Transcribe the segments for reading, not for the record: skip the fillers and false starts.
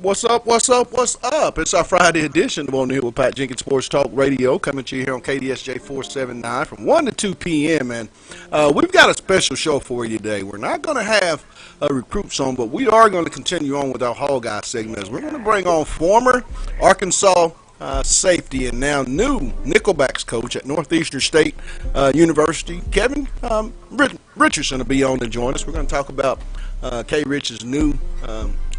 What's up? What's up? What's up? It's our Friday edition of On the Hill with Pat Jenkins Sports Talk Radio, coming to you here on KDSJ 479 from 1 to 2 p.m. And we've got a special show for you today. We're not going to have recruits on, but we are going to continue on with our Hall Guy segment. We're going to bring on former Arkansas safety and now new Nickelbacks coach at Northeastern State University, Kevin Richardson, will be on to join us. We're going to talk about K. Rich's new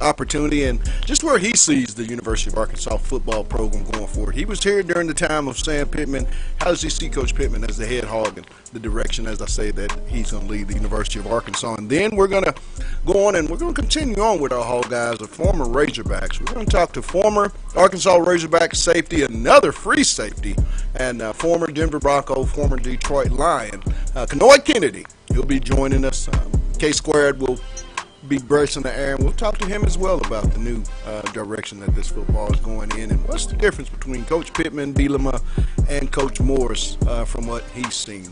opportunity and just where he sees the University of Arkansas football program going forward. He was here during the time of Sam Pittman. How does he see Coach Pittman as the head hog and the direction, as I say, that he's going to lead the University of Arkansas? And then we're going to go on and we're going to continue on with our Hall Guys, the former Razorbacks. We're going to talk to former Arkansas Razorback safety, another free safety, and former Denver Bronco, former Detroit Lion, Kanoy Kennedy. He'll be joining us. K-Squared will be bracing the air, and we'll talk to him as well about the new direction that this football is going in and what's the difference between Coach Pittman, Bielema, and Coach Morris from what he's seen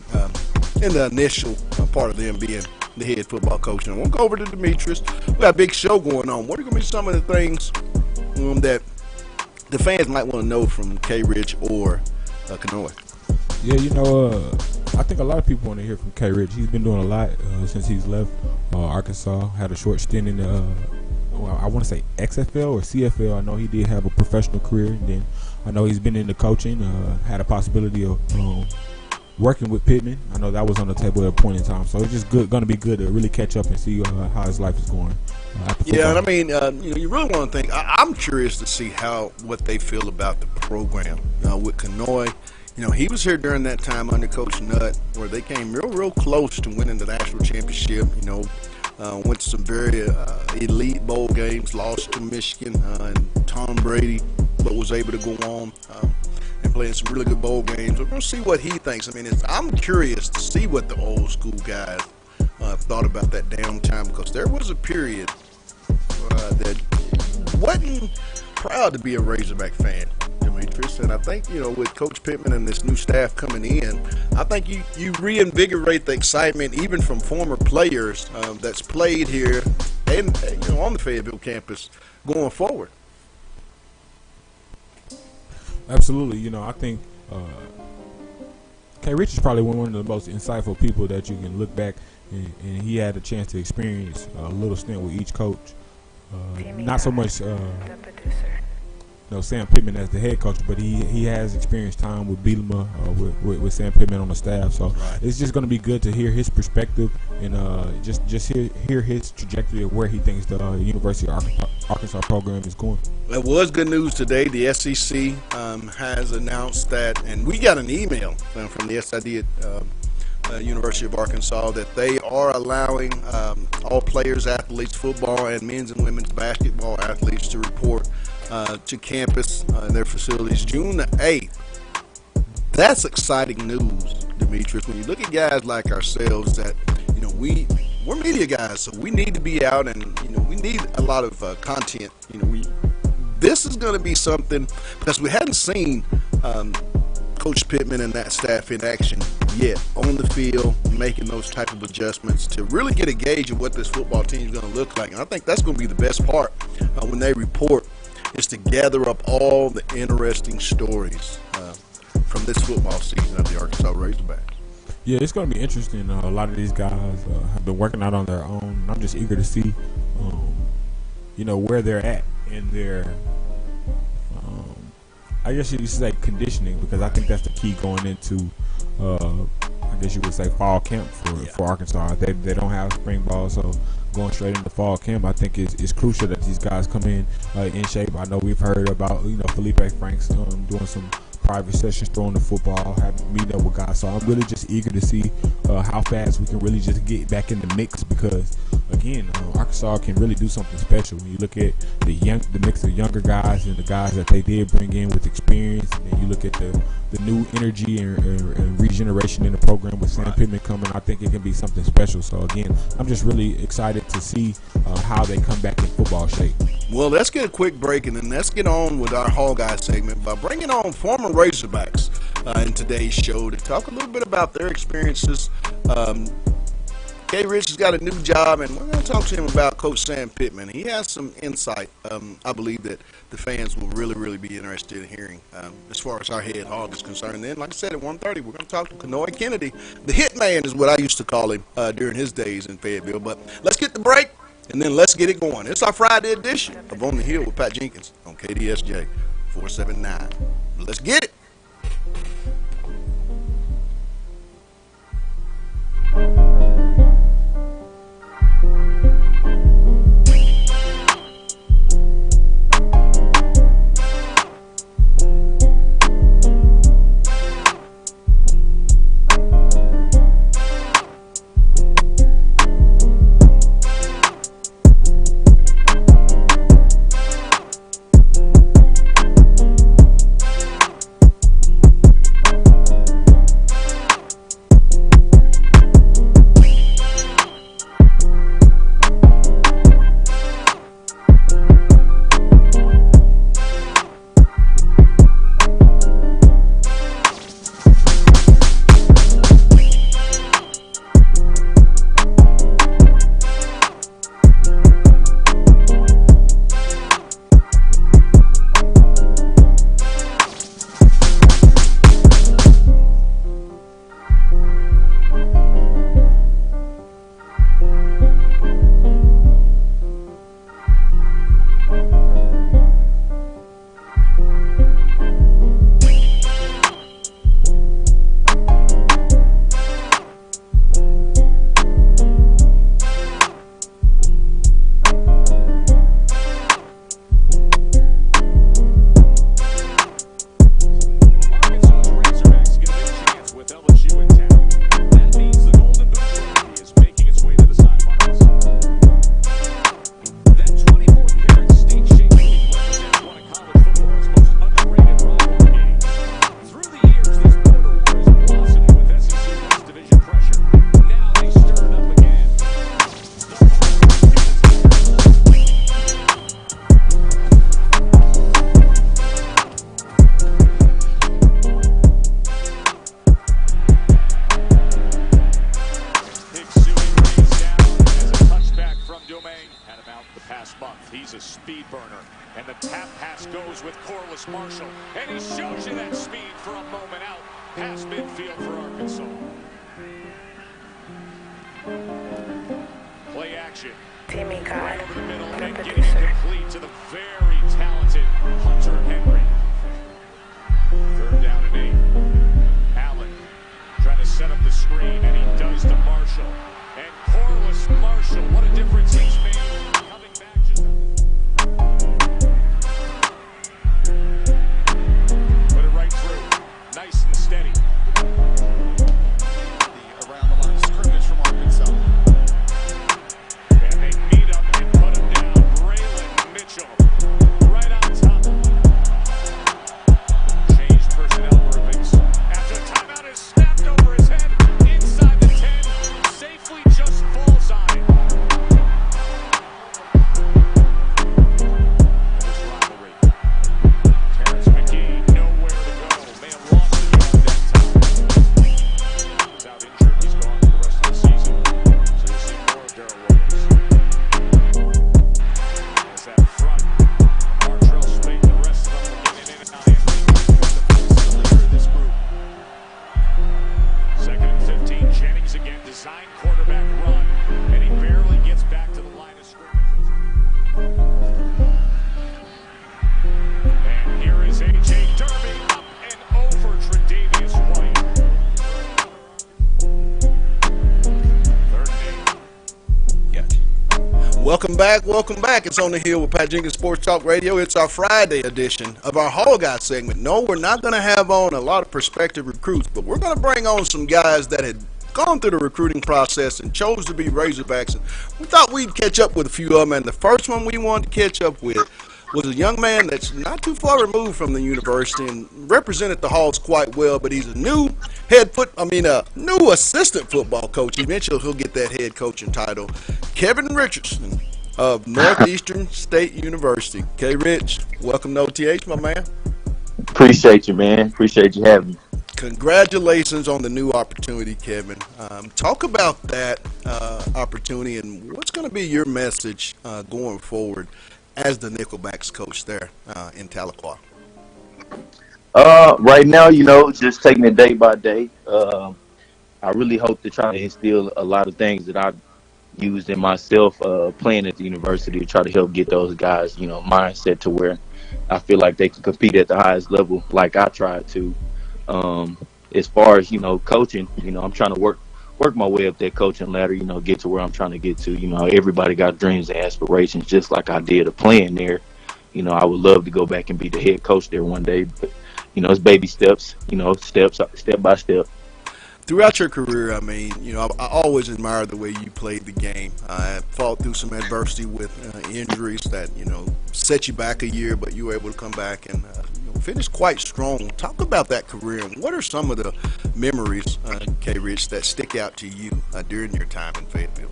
in the initial part of them being the head football coach. And we'll go over to Demetrius. We got a big show going on. What are going to be some of the things that the fans might want to know from K. Rich or Kanoy? Yeah, I think a lot of people want to hear from K. Rich. He's been doing a lot since he's left Arkansas. Had a short stint in I want to say XFL or CFL. I know he did have a professional career. And then I know he's been into coaching. Had a possibility of working with Pittman. I know that was on the table at a point in time. So it's just going to be good to really catch up and see how his life is going. Yeah, and I mean, you really want to think. I'm curious to see what they feel about the program with Kanoy. He was here during that time under Coach Nutt, where they came real close to winning the national championship. Went to some very elite bowl games, lost to Michigan and Tom Brady, but was able to go on and play in some really good bowl games. We're going to see what he thinks. I mean, I'm curious to see what the old school guys thought about that downtime, because there was a period that wasn't proud to be a Razorback fan. And I think, with Coach Pittman and this new staff coming in, I think you reinvigorate the excitement even from former players that's played here and on the Fayetteville campus going forward. Absolutely. I think K. Rich is probably one of the most insightful people that you can look back and he had a chance to experience a little stint with each coach. Not so much Sam Pittman as the head coach, but he has experienced time with Bielema, with Sam Pittman on the staff. So it's just going to be good to hear his perspective and just hear his trajectory of where he thinks the University of Arkansas program is going. It was good news today. The SEC has announced that, and we got an email from the SID at University of Arkansas that they are allowing all players, athletes, football, and men's and women's basketball athletes to report to campus in their facilities June the 8th. That's exciting news, Demetrius. When you look at guys like ourselves that, we're media guys, so we need to be out and, we need a lot of content. This is going to be something, because we hadn't seen Coach Pittman and that staff in action yet on the field, making those type of adjustments to really get a gauge of what this football team is going to look like. And I think that's going to be the best part when they report, is to gather up all the interesting stories from this football season of the Arkansas Razorbacks. Yeah, it's going to be interesting. A lot of these guys have been working out on their own. I'm just eager to see, where they're at in their, I guess you could say conditioning, because I think that's the key going into, I guess you would say fall camp for Arkansas. They don't have spring ball, so going straight into fall camp, I think it's crucial that these guys come in shape. I know we've heard about Felipe Franks doing some private sessions, throwing the football, meeting up with guys. So I'm really just eager to see how fast we can really just get back in the mix, because again, Arkansas can really do something special when you look at the mix of younger guys and the guys that they did bring in with experience, and then you look at the new energy and regeneration in the program with Sam Pittman coming. I think it can be something special. So again, I'm just really excited to see how they come back in football shape. Well, let's get a quick break, and then let's get on with our Hall Guy segment by bringing on former Razorbacks in today's show to talk a little bit about their experiences K. Rich has got a new job, and we're going to talk to him about Coach Sam Pittman. He has some insight, I believe, that the fans will really, really be interested in hearing as far as our head hog is concerned. And then, like I said, at 1:30, we're going to talk to Kanoy Kennedy. The hitman is what I used to call him during his days in Fayetteville. But let's get the break, and then let's get it going. It's our Friday edition of On the Hill with Pat Jenkins on KDSJ 479. Let's get it. He's a speed burner, and the tap pass goes with Corliss Marshall, and he shows you that speed for a moment out past midfield for Arkansas. Play action. Right over the middle and getting it complete to the very talented Hunter Henry. Third down and 8. Allen trying to set up the screen, and he does to Marshall. And Corliss Marshall, what a difference he's made. Coming back just put it right through. Nice and steady. Around the line of scrimmage from Arkansas. And they meet up and put him down. Braylon Mitchell right on top. Changed personnel groupings. After the timeout is snapped over his head inside the 10. Safely just falls on it. This rivalry. Terrence McGee nowhere to go. May have lost the game that time. He's out injured. He's gone for the rest of the season. So you'll see more of Darrell Williams. As that front, Martrell Spate, the rest of them will get in and out. The leader of this group. Second and 15, Jennings again, design quarterback run, and he barely gets back to the line of scrimmage. And here is A.J. Derby up and over Tre'Davious White. Third and 8. Yes. Welcome back, welcome back. It's On the Hill with Pat Jenkins Sports Talk Radio. It's our Friday edition of our Hall Guy segment. No, we're not going to have on a lot of prospective recruits, but we're going to bring on some guys that had gone through the recruiting process and chose to be Razorbacks. And we thought we'd catch up with a few of them, and the first one we wanted to catch up with was a young man that's not too far removed from the university and represented the Halls quite well, but he's a new new assistant football coach. Eventually he'll get that head coaching title. Kevin Richardson of Northeastern State University. K. Rich, welcome to OTH, my man. Appreciate you, man. Appreciate you having me. Congratulations on the new opportunity, Kevin. Talk about that opportunity and what's going to be your message going forward as the Nickelbacks coach there in Tahlequah. Right now, just taking it day by day. I really hope to try to instill a lot of things that I used in myself playing at the university to try to help get those guys, mindset to where I feel like they can compete at the highest level like I tried to. Um, as far as, coaching, I'm trying to work my way up that coaching ladder, get to where I'm trying to get to. Everybody got dreams and aspirations just like I did of playing there. I would love to go back and be the head coach there one day, but it's baby steps, steps step by step. Throughout your career, I mean, I always admired the way you played the game. I fought through some adversity with injuries that, set you back a year, but you were able to come back and finish quite strong. Talk about that career and what are some of the memories, K. Rich, that stick out to you during your time in Fayetteville?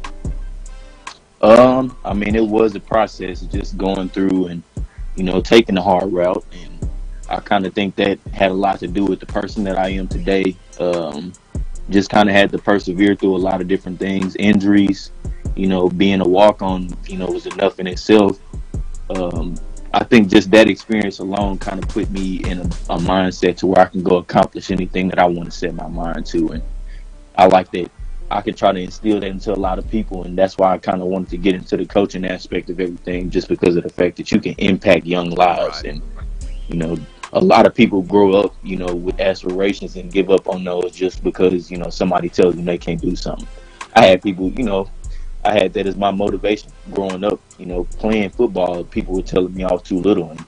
I mean, it was a process just going through and, taking the hard route. And I kind of think that had a lot to do with the person that I am today. Just kind of had to persevere through a lot of different things, injuries, being a walk-on, was enough in itself. I think just that experience alone kind of put me in a mindset to where I can go accomplish anything that I want to set my mind to. And I like that I can try to instill that into a lot of people. And that's why I kind of wanted to get into the coaching aspect of everything, just because of the fact that you can impact young lives. Right. And, a lot of people grow up, with aspirations and give up on those just because, somebody tells them they can't do something. I had people, I had that as my motivation growing up, playing football. People were telling me I was too little. And,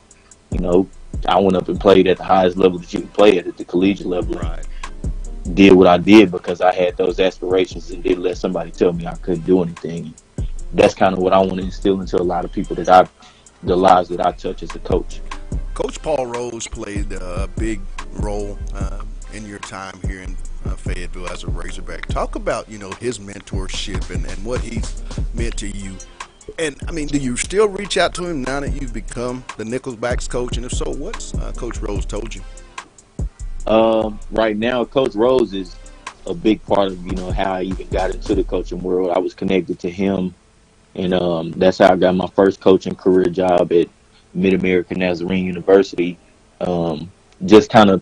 I went up and played at the highest level that you can play at the collegiate level. Right. Did what I did because I had those aspirations and didn't let somebody tell me I couldn't do anything. That's kind of what I want to instill into a lot of people the lives that I touch as a coach. Coach Paul Rose played a big role in your time here in Fayetteville as a Razorback. Talk about, his mentorship and what he's meant to you. And, I mean, do you still reach out to him now that you've become the Nickelbacks coach? And if so, what's Coach Rose told you? Right now, Coach Rose is a big part of, how I even got into the coaching world. I was connected to him, and that's how I got my first coaching career job at Mid-American Nazarene University. Just kind of,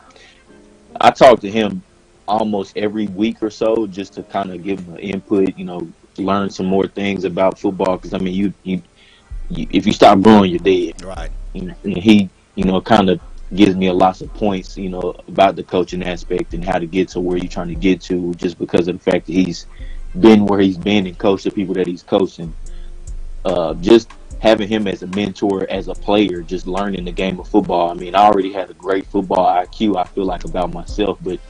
I talk to him almost every week or so just to kind of give him an input, learn some more things about football. Because, I mean, you if you stop growing, you're dead. Right. And he, kind of gives me a lot of points, about the coaching aspect and how to get to where you're trying to get to, just because of the fact that he's been where he's been and coached the people that he's coaching. Just having him as a mentor, as a player, just learning the game of football. I mean, I already had a great football IQ, I feel like, about myself, but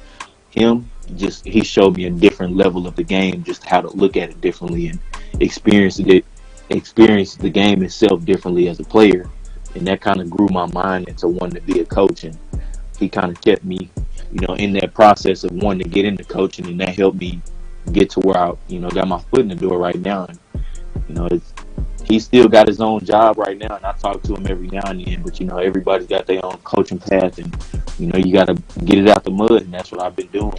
him, he showed me a different level of the game, just how to look at it differently and experience the game itself differently as a player. And that kind of grew my mind into wanting to be a coach. And he kind of kept me, in that process of wanting to get into coaching, and that helped me get to where I, got my foot in the door right now. And, he's still got his own job right now, and I talk to him every now and then. But everybody's got their own coaching path, and you got to get it out the mud, and that's what I've been doing.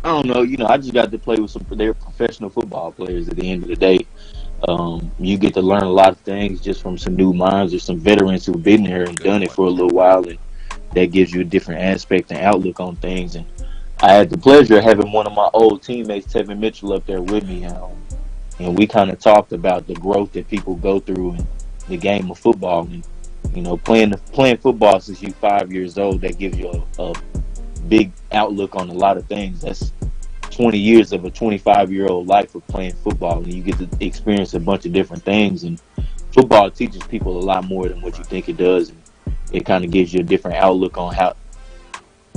I don't know. I just got to play with they're professional football players at the end of the day. You get to learn a lot of things just from some new minds or some veterans who've been there and done it for a little while, and that gives you a different aspect and outlook on things. And I had the pleasure of having one of my old teammates, Tevin Mitchell, up there with me, and we kind of talked about the growth that people go through in the game of football. And playing football since you're 5 years old, that gives you a big outlook on a lot of things. That's 20 years of a 25-year-old life of playing football, and you get to experience a bunch of different things. And football teaches people a lot more than what you think it does. And it kind of gives you a different outlook on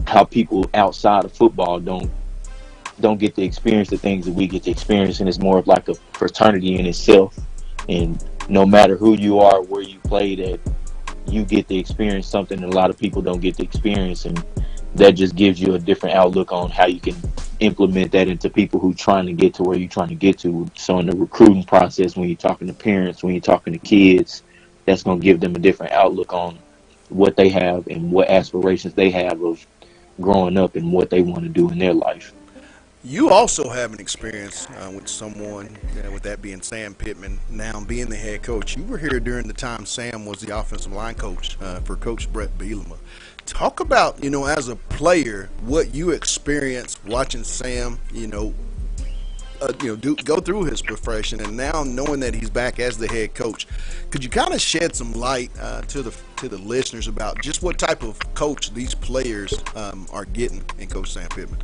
how people outside of football don't get to experience the things that we get to experience. And it's more of like a fraternity in itself. And no matter who you are, where you played at, you get to experience something that a lot of people don't get to experience. And that just gives you a different outlook on how you can implement that into people who trying to get to where you're trying to get to. So in the recruiting process, when you're talking to parents, when you're talking to kids, that's going to give them a different outlook on what they have and what aspirations they have of growing up and what they want to do in their life. You also have an experience with someone, with that being Sam Pittman, now being the head coach. You were here during the time Sam was the offensive line coach for Coach Brett Bielema. Talk about, as a player, what you experienced watching Sam, go through his profession, and now knowing that he's back as the head coach. Could you kind of shed some light to the listeners about just what type of coach these players are getting in Coach Sam Pittman?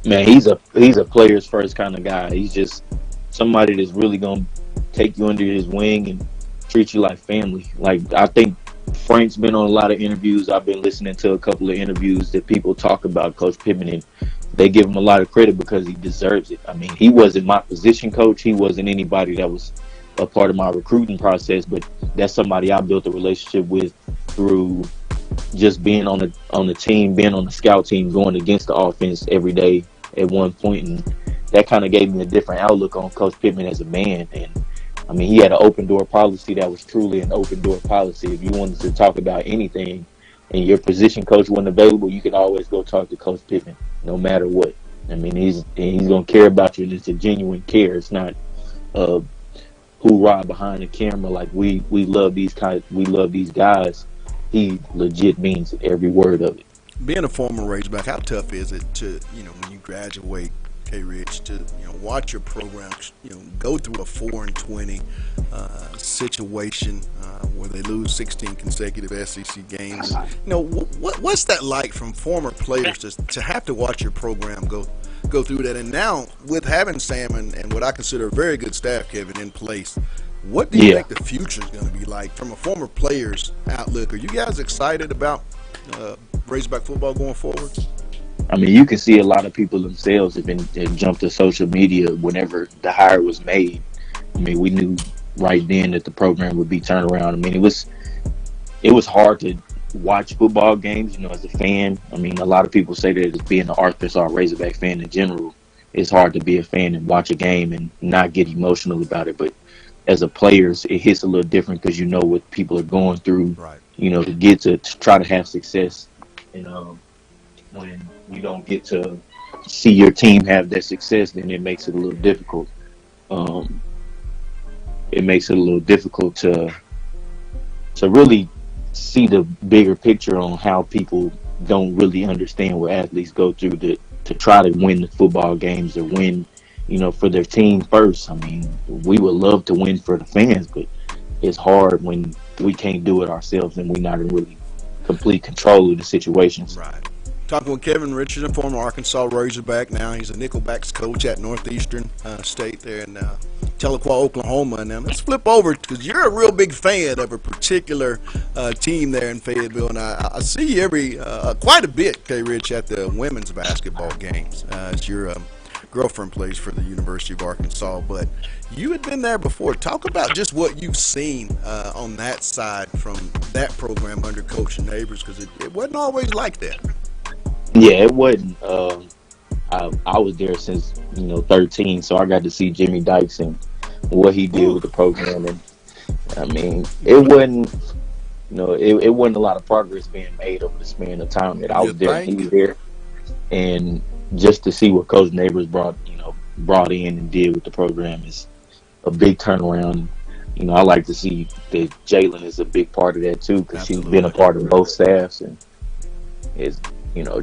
Man, he's a players first kind of guy. He's just somebody that's really gonna take you under his wing and treat you like family. Like, I think Frank's been on a lot of interviews. I've been listening to a couple of interviews that people talk about Coach Pittman, and they give him a lot of credit because he deserves it. I mean, he wasn't my position coach. He wasn't anybody that was a part of my recruiting process, but that's somebody I built a relationship with through just being on the team, being on the scout team, going against the offense every day at one point, and that kind of gave me a different outlook on Coach Pittman as a man. And I mean, he had an open door policy that was truly an open door policy. If you wanted to talk about anything and your position coach wasn't available, you could always go talk to Coach Pittman, no matter what. I mean, he's gonna care about you, and it's a genuine care. It's not hoorah behind the camera like we love these guys. He legit means every word of it. Being a former Razorback, how tough is it to, when you graduate, K. Rich, to watch your program, go through a 4-20 situation where they lose 16 consecutive SEC games? What's that like from former players to have to watch your program go through that? And now with having Sam and what I consider a very good staff, Kevin, in place, what do you think the future is going to be like from a former player's outlook? Are you guys excited about Razorback football going forward? I mean, you can see a lot of people themselves have jumped to social media whenever the hire was made. I mean, we knew right then that the program would be turned around. I mean, it was hard to watch football games, as a fan. I mean, a lot of people say that as being an Arkansas Razorback fan in general, it's hard to be a fan and watch a game and not get emotional about it. But as a player, it hits a little different because you know what people are going through, right? To get to try to have success. And when you don't get to see your team have that success, then it makes it a little difficult. It makes it a little difficult to really see the bigger picture on how people don't really understand what athletes go through to try to win the football games or win, for their team first. I mean, we would love to win for the fans, but it's hard when we can't do it ourselves and we're not in really complete control of the situations. Right. Talking with Kevin Richardson, former Arkansas Razorback. Now he's a Nickelbacks coach at Northeastern State there in Tahlequah, Oklahoma. Now let's flip over because you're a real big fan of a particular team there in Fayetteville, and I see you quite a bit, K. Rich, at the women's basketball games as your girlfriend plays for the University of Arkansas. But you had been there before. Talk about just what you've seen on that side from that program under Coach Neighbors, because it wasn't always like that. Yeah, it wasn't. I was there since 13, so I got to see Jimmy Dykes and what he did with the program, and I mean, it wasn't. It wasn't a lot of progress being made over the span of time that I was there. He was there, and just to see what Coach Neighbors brought in and did with the program is a big turnaround. I like to see that Jalen is a big part of that too, because she's been a part of both staffs and is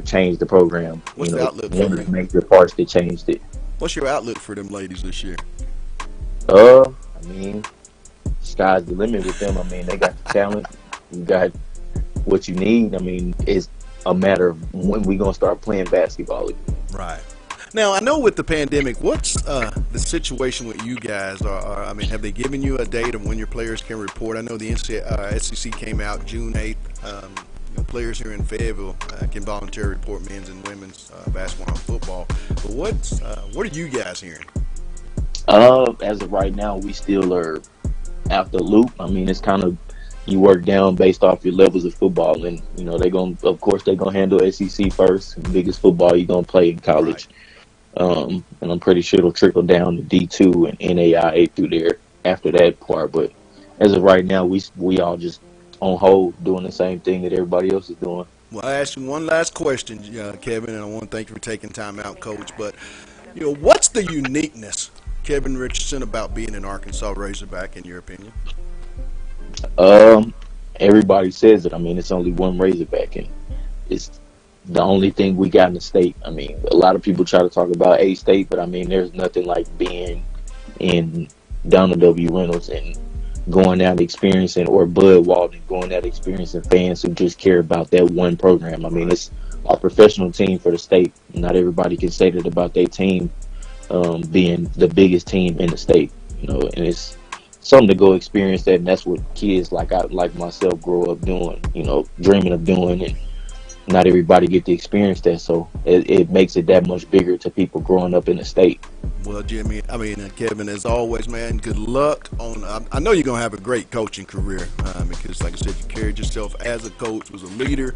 changed the program. What's the outlook one of the major parts that changed it. What's your outlook for them ladies this year? I mean, sky's the limit with them. I mean, they got the talent. You got what you need. I mean, it's a matter of when we gonna start playing basketball again. Right. Now, I know with the pandemic, what's the situation with you guys? I mean, have they given you a date of when your players can report? I know the SEC came out June 8th. Players here in Fayetteville can voluntarily report men's and women's basketball and football. But what are you guys hearing? As of right now, we still are out the loop. I mean, it's kind of you work down based off your levels of football, and of course they're gonna handle SEC first, biggest football you're gonna play in Right. college. And I'm pretty sure it'll trickle down to D2 and NAIA through there after that part. But as of right now, we all just on hold doing the same thing that everybody else is doing. Well, I ask you one last question, Kevin, and I want to thank you for taking time out, Coach. But what's the uniqueness, Kevin Richardson, about being an Arkansas Razorback, in your opinion? Um, Everybody says it. I mean, it's only one Razorback, and it's the only thing we got in the state. I mean, a lot of people try to talk about A State, but I mean, there's nothing like being in Donald W. Reynolds and going out experiencing, or Bud Walton going out experiencing fans who just care about that one program. I mean, it's our professional team for the state. Not everybody can say that about their team being the biggest team in the state. And it's something to go experience that, and that's what kids like myself grow up doing. Dreaming of doing, and not everybody get to experience that, so it makes it that much bigger to people growing up in the state. Well, Jimmy, Kevin, as always, man, good luck on. I know you're gonna have a great coaching career because, like I said, you carried yourself as a coach, was a leader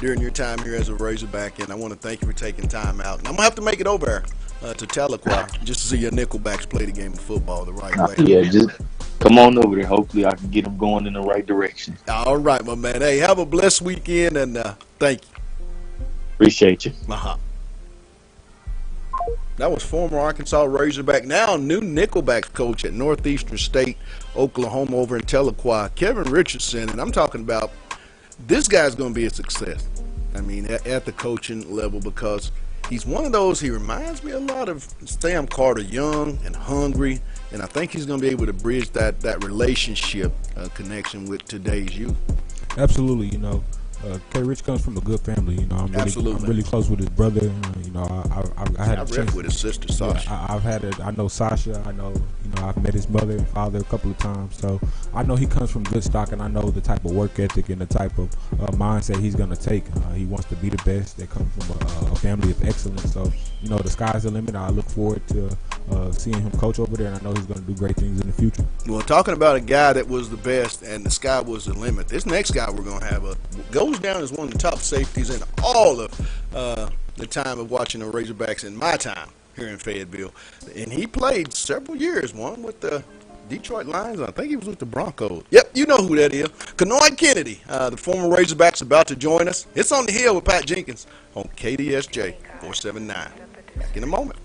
during your time here as a Razorback, and I want to thank you for taking time out. And I'm gonna have to make it over to Tahlequah just to see your Nickelbacks play the game of football the right way. Yeah, just come on over there. Hopefully, I can get them going in the right direction. All right, my man. Hey, have a blessed weekend, and thank you. Appreciate you. Uh-huh. That was former Arkansas Razorback, now new Nickelbacks coach at Northeastern State, Oklahoma, over in Tahlequah, Kevin Richardson. And I'm talking about this guy's going to be a success. I mean, at the coaching level, because he's one of those, he reminds me a lot of Sam Carter, young and hungry. And I think he's going to be able to bridge that relationship connection with today's youth. Absolutely, K. Rich comes from a good family. I'm really close with his brother. I had I a rep chance with his sister, Sasha. I know Sasha. I've met his mother and father a couple of times. So I know he comes from good stock, and I know the type of work ethic and the type of mindset he's going to take. He wants to be the best. They come from a family of excellence. So the sky's the limit. I look forward to seeing him coach over there, and I know he's going to do great things in the future. Well, talking about a guy that was the best and the sky was the limit, this next guy we're going to have goes down as one of the top safeties in all of the time of watching the Razorbacks in my time here in Fayetteville. And he played several years, one with the Detroit Lions. I think he was with the Broncos. Yep, you know who that is. Kanoy Kennedy, the former Razorback's about to join us. It's on the Hill with Pat Jenkins on KDSJ 479. Back in a moment.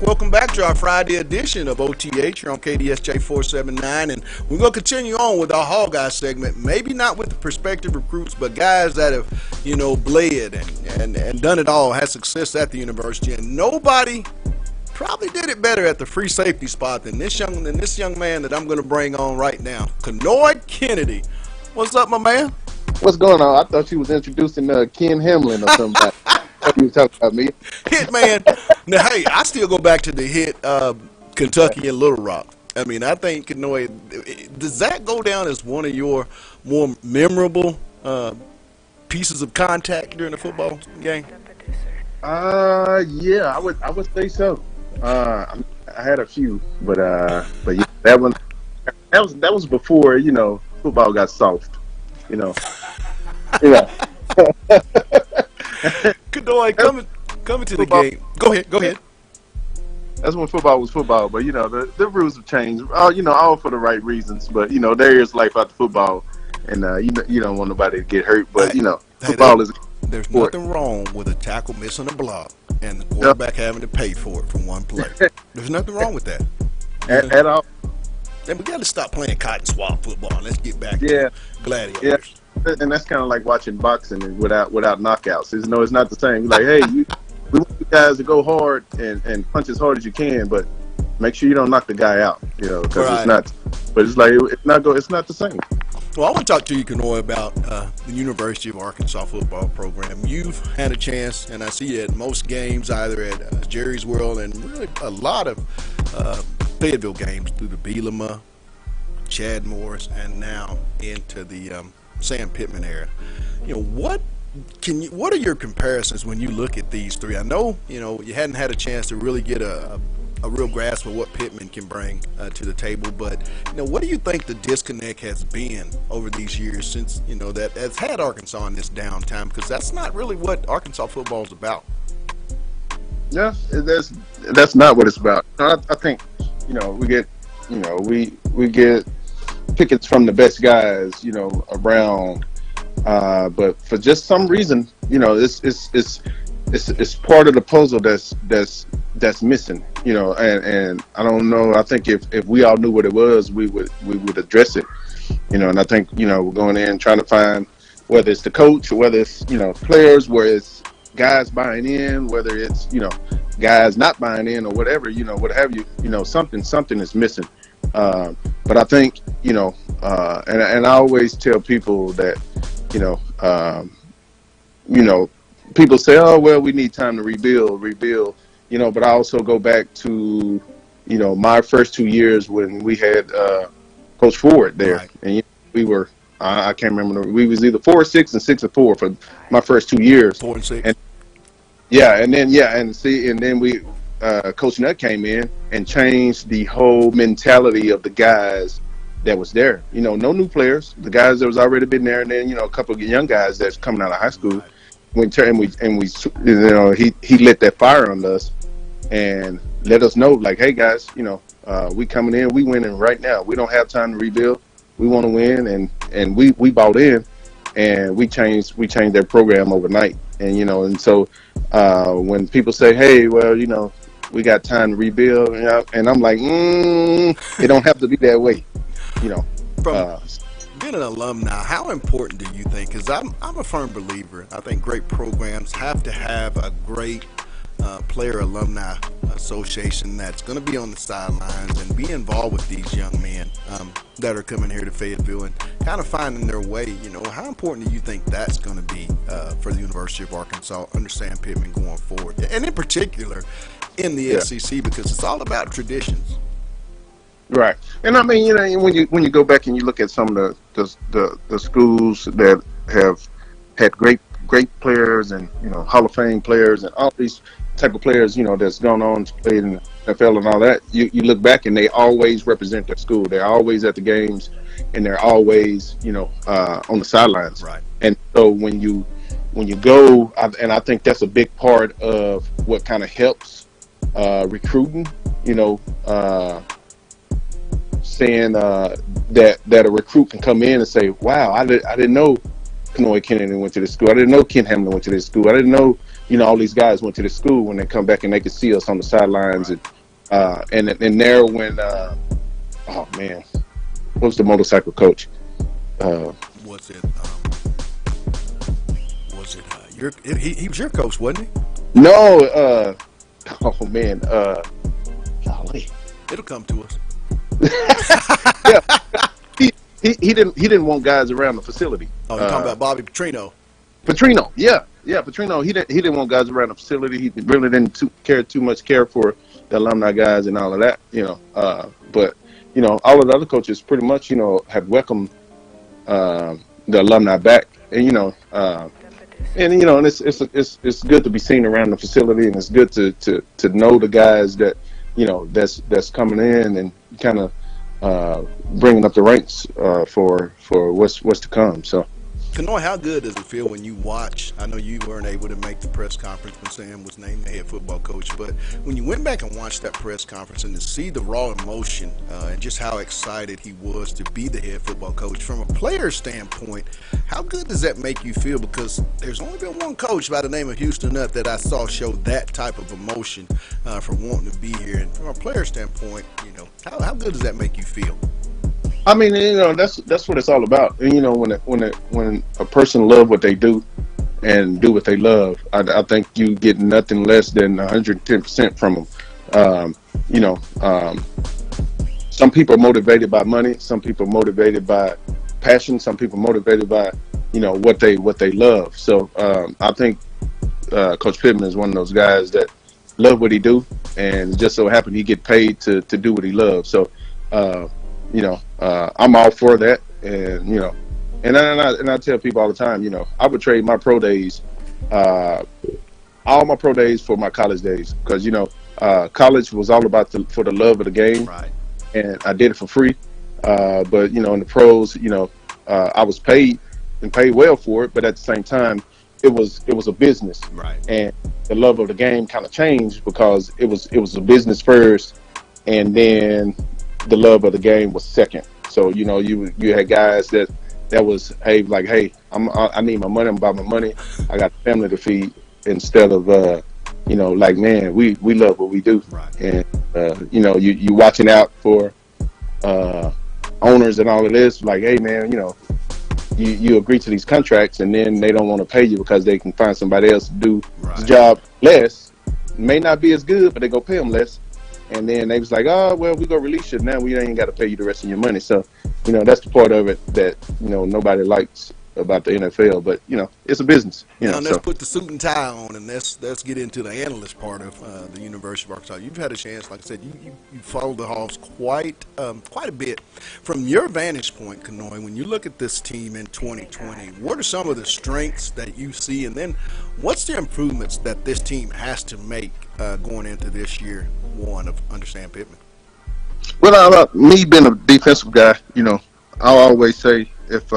Welcome back to our Friday edition of OTH here on KDSJ 479, and we're going to continue on with our Hall Guy segment. Maybe not with the prospective recruits, but guys that have, bled and done it all, had success at the university, and nobody probably did it better at the free safety spot than this young man that I'm going to bring on right now, Kenoy Kennedy. What's up, my man? What's going on? I thought you was introducing Ken Hamlin or somebody. I thought you was talking about me. Hit man. Now, hey, I still go back to the hit Kentucky and Little Rock. I mean, I think Kenoy, does that go down as one of your more memorable pieces of contact during the football game? Yeah, I would say so. I had a few, but yeah, that was before football got soft. Yeah. Kenoy, coming to the game. Go ahead. That's when football was football, but the rules have changed. All for the right reasons. But there is life after football, and you don't want nobody to get hurt. But football is. There's nothing wrong with a tackle missing a block and the quarterback having to pay for it from one play. There's nothing wrong with that. At all. And we got to stop playing cotton swab football. Let's get back to gladiators. Yeah, and that's kind of like watching boxing and without knockouts. It's not the same. Like, hey, we want you guys to go hard and punch as hard as you can, but make sure you don't knock the guy out. Because it's not. But it's like it's not the same. Well, I want to talk to you, Kenoy, about the University of Arkansas football program. You've had a chance, and I see you at most games, either at Jerry's World and really a lot of Fayetteville games through the Bielema, Chad Morris, and now into the Sam Pittman era. What are your comparisons when you look at these three? I know you hadn't had a chance to really get a real grasp of what Pittman can bring to the table, but what do you think the disconnect has been over these years since that has had Arkansas in this downtime? Because that's not really what Arkansas football is about. Yeah, that's not what it's about. I think we get we get pickets from the best guys around, but for just some reason it's part of the puzzle that's missing, and I don't know. I think if we all knew what it was, we would address it, and I think we're going in trying to find whether it's the coach or whether it's players, whether it's guys buying in, whether it's guys not buying in or whatever, what have you, something is missing. But I think and I always tell people that people say, oh well, we need time to rebuild, but I also go back to my first 2 years when we had Coach Ford there, right. And we were I can't remember, we was either 4-6 and 6-4 for my first 2 years. 4-6. And then we Coach Nutt came in and changed the whole mentality of the guys that was there. No new players, the guys that was already been there, and then a couple of young guys that's coming out of high school. He lit that fire on us and let us know, like, hey guys, we coming in, we winning right now. We don't have time to rebuild. We want to win, and we bought in, and we changed their program overnight. And so when people say, hey, well, we got time to rebuild, and I'm like, it don't have to be that way, From being an alumni, how important do you think? Because I'm a firm believer. I think great programs have to have a great player alumni association that's going to be on the sidelines and be involved with these young men that are coming here to Fayetteville and kind of finding their way. How important do you think that's going to be for the University of Arkansas under Sam Pittman going forward, and in particular in the SEC, because it's all about traditions. Right, and I mean, when you go back and you look at some of the schools that have had great players and Hall of Fame players and all these type of players that's gone on to play in the NFL and all that, you look back and they always represent their school. They're always at the games, and they're always on the sidelines. Right. And so when you go, and I think that's a big part of what kind of helps recruiting. Saying that a recruit can come in and say, wow, I didn't know Kenoy Kennedy went to this school. I didn't know Ken Hamlin went to this school. I didn't know all these guys went to this school. When they come back and they can see us on the sidelines, and there when oh man, what was the motorcycle coach? Was it he was your coach, wasn't he? No, oh man, golly. It'll come to us. Yeah, he didn't want guys around the facility. Oh, you're talking about Bobby Petrino. Petrino, yeah, Petrino. He didn't want guys around the facility. He really didn't care too much for the alumni guys and all of that, But all of the other coaches pretty much, have welcomed the alumni back, and and it's good to be seen around the facility, and it's good to know the guys that that's coming in and kind of bringing up the ranks for what's to come. So. Kanoy, how good does it feel when you watch? I know you weren't able to make the press conference when Sam was named the head football coach, but when you went back and watched that press conference and to see the raw emotion and just how excited he was to be the head football coach, from a player standpoint, how good does that make you feel? Because there's only been one coach by the name of Houston Nutt that I saw show that type of emotion for wanting to be here. And from a player standpoint, how good does that make you feel? I mean, that's what it's all about. And when a person love what they do and do what they love, I think you get nothing less than 110% from them. Some people are motivated by money. Some people are motivated by passion. Some people are motivated by what they love. So I think Coach Pittman is one of those guys that love what he do, and just so happened he get paid to do what he loves. So. I'm all for that, and I tell people all the time, I would trade my pro days, all my pro days for my college days, because college was all about for the love of the game, right? And I did it for free, but in the pros, I was paid and paid well for it, but at the same time, it was a business, right? And the love of the game kind of changed because it was a business first, and then the love of the game was second. So you had guys that was hey I need my money, I'm about my money, I got a family to feed, instead of man, we love what we do, right? And you watching out for owners and all of this, like, hey man, you agree to these contracts and then they don't want to pay you because they can find somebody else to do the job less, may not be as good, but they go pay them less. And then they was like, oh, well, we gonna release you now. We ain't got to pay you the rest of your money. So, that's the part of it that nobody likes about the NFL. But it's a business. Now let's put the suit and tie on, and let's get into the analyst part of the University of Arkansas. You've had a chance, like I said, you followed the Hawks quite a bit. From your vantage point, Kanoy, when you look at this team in 2020, what are some of the strengths that you see, and then what's the improvements that this team has to make going into this year one of under Sam Pittman? Well, me being a defensive guy, I'll always say if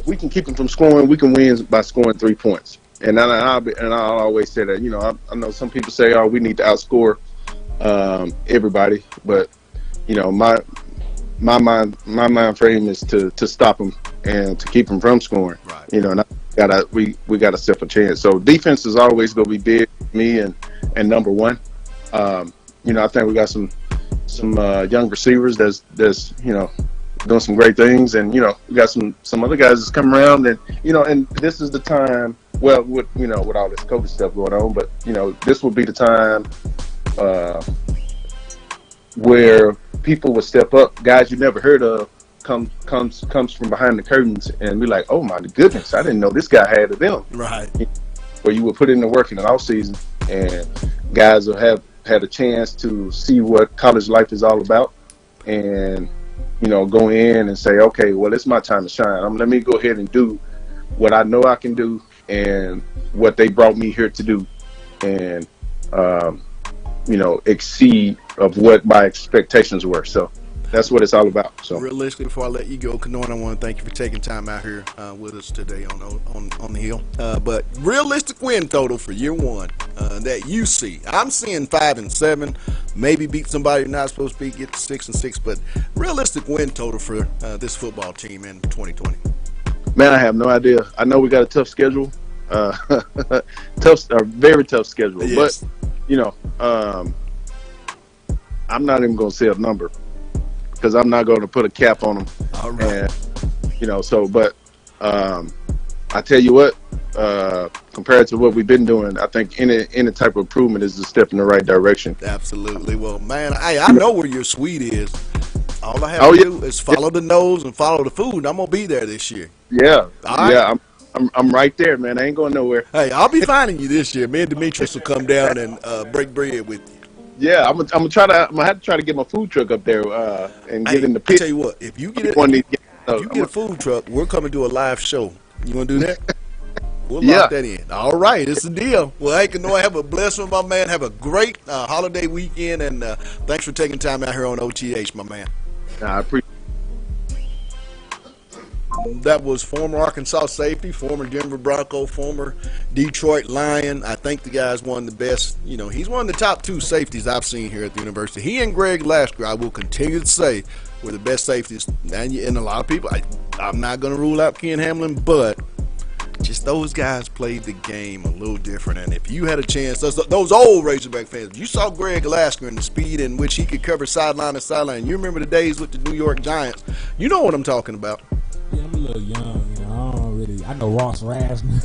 we can keep them from scoring, we can win by scoring 3 points. And I'll always say that. I know some people say, oh, we need to outscore everybody, but my mind frame is to stop them and to keep them from scoring. Right. And we got to set a chance. So defense is always going to be big for me and number one. I think we got some young receivers that's doing some great things, and we got some other guys that's coming around, and and this is the time. Well, with all this COVID stuff going on, but this will be the time where people will step up. Guys you never heard of comes from behind the curtains and be like, oh my goodness, I didn't know this guy had it in him. Right. Where you would put in the work in the off season, and guys will have had a chance to see what college life is all about, and go in and say, okay, well, it's my time to shine. Let me go ahead and do what I know I can do and what they brought me here to do, and exceed of what my expectations were. So that's what it's all about. So realistically, before I let you go, Kanoy, I want to thank you for taking time out here with us today on the Hill. But realistic win total for year one that you see, I'm seeing 5-7, maybe beat somebody you're not supposed to beat, get to 6-6. But realistic win total for this football team in 2020. Man, I have no idea. I know we got a tough schedule, very tough schedule. Yes. But I'm not even going to say a number, because I'm not going to put a cap on them. All right. And, but I tell you what, compared to what we've been doing, I think any type of improvement is a step in the right direction. Absolutely. Well, man, I know where your suite is. All I have to yeah. do is follow the nose and follow the food. I'm gonna be there this year. Yeah, All right. yeah. I'm right there, man. I ain't going nowhere. Hey, I'll be finding you this year. Me and Demetrius will come down and break bread with you. Yeah, I'm gonna have to try to get my food truck up there and Hey, get in the I pit. tell you what, if you get One of these- if you get a food truck, we're coming to a live show. You want to do that? We'll Yeah. lock that in. All right, it's a deal. Well, hey, Kanoy, have a blessed one, my man. Have a great holiday weekend, and thanks for taking time out here on OTH, my man. I appreciate. That was former Arkansas safety, former Denver Bronco, former Detroit Lion. I think the guy's one of the best. You know, he's one of the top two safeties I've seen here at the university. He and Greg Lasker, I will continue to say, were the best safeties. And a lot of people, I'm not going to rule out Ken Hamlin, but just those guys played the game a little different. And if you had a chance, those old Razorback fans, if you saw Greg Lasker and the speed in which he could cover sideline to sideline, you remember the days with the New York Giants, you know what I'm talking about. Yeah, I'm a little young, you know. I know Ross Rasmer.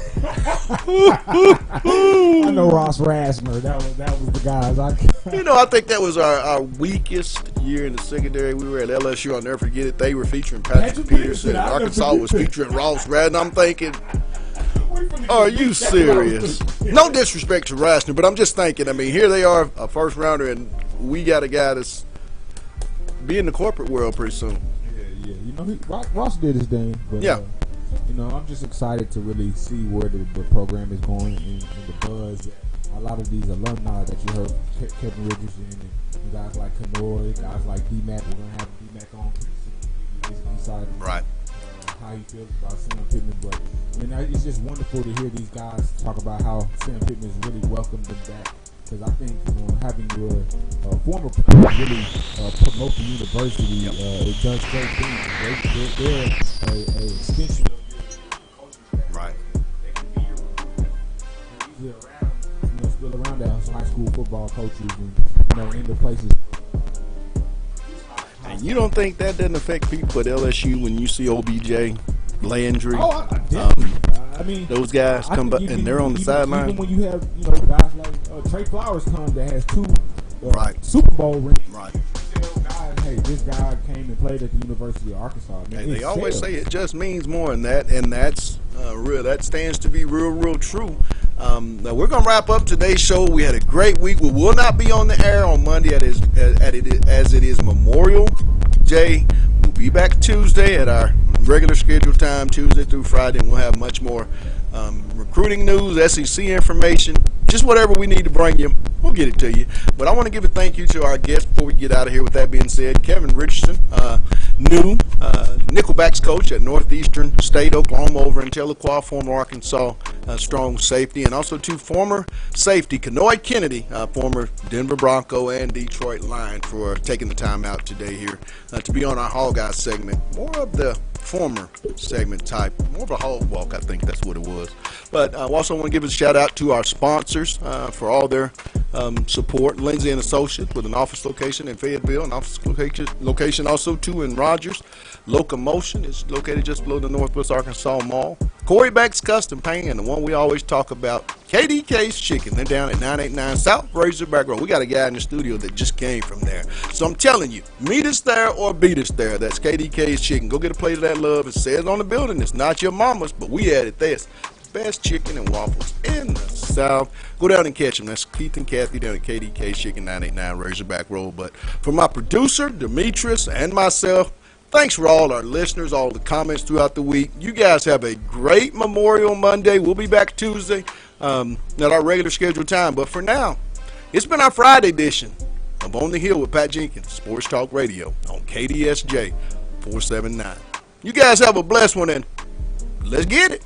I know Ross Rasmer. That was the guys. You know, I think that was our weakest year in the secondary. We were at LSU. I'll never forget it. They were featuring Patrick Peterson. Arkansas was featuring Ross Radden. I'm thinking, are you serious? No disrespect to Rasner, but I'm just thinking, I mean, here they are, a first rounder, and we got a guy that's be in the corporate world pretty soon. Yeah, you know, Ross did his thing, but yeah. You know, I'm just excited to really see where the program is going and the buzz that a lot of these alumni that you heard, Kevin Richardson and guys like Kanoy, guys like D-Mac. We're going to have D-Mac on pretty soon. Right. How he feels about Sam Pittman, but I mean, it's just wonderful to hear these guys talk about how Sam Pittman has really welcomed them back. Because I think having your former players really promote the university, it does great things. They're a extension of your culture staff. Right. They can be around, still around as high school football coaches and in the places. And you don't think that doesn't affect people at LSU when you see OBJ, Landry? Oh, I definitely. I mean, those guys come back and they're on the sideline. Even when you have guys like Trey Flowers come that has two right. Super Bowl rings. Right. You tell guys, hey, this guy came and played at the University of Arkansas. Man, they always say it just means more than that, and that's real. That stands to be real true. Now we're gonna wrap up today's show. We had a great week. We will not be on the air on Monday as it is Memorial Day. We'll be back Tuesday at our regular scheduled time, Tuesday through Friday, and we'll have much more recruiting news, SEC information, just whatever we need to bring you. We'll get it to you. But I want to give a thank you to our guests before we get out of here. With that being said, Kevin Richardson, new Nickelbacks coach at Northeastern State, Oklahoma, over in Tahlequah, former Arkansas strong safety, and also to former safety Kanoy Kennedy, former Denver Bronco and Detroit Lion, for taking the time out today here to be on our Hall Guys segment. More of the former segment type, more of a hog walk, I think that's what it was. But I also want to give a shout out to our sponsors for all their support. Lindsay and Associates with an office location in Fayetteville, an office location also too in Rogers. Locomotion is located just below the Northwest Arkansas Mall. Corey Beck's Custom Painting, and the one we always talk about, KDK's Chicken. They're down at 989 South Razorback Road. We got a guy in the studio that just came from there. So I'm telling you, meet us there or beat us there. That's KDK's Chicken. Go get a plate of that love. It says on the building, it's not your mama's, but we added this. Best chicken and waffles in the South. Go down and catch them. That's Keith and Kathy down at KDK's Chicken, 989 Razorback Road. But for my producer, Demetrius, and myself, thanks for all our listeners, all the comments throughout the week. You guys have a great Memorial Monday. We'll be back Tuesday at our regular scheduled time. But for now, it's been our Friday edition of On the Hill with Pat Jenkins, Sports Talk Radio on KDSJ 479. You guys have a blessed one, and let's get it.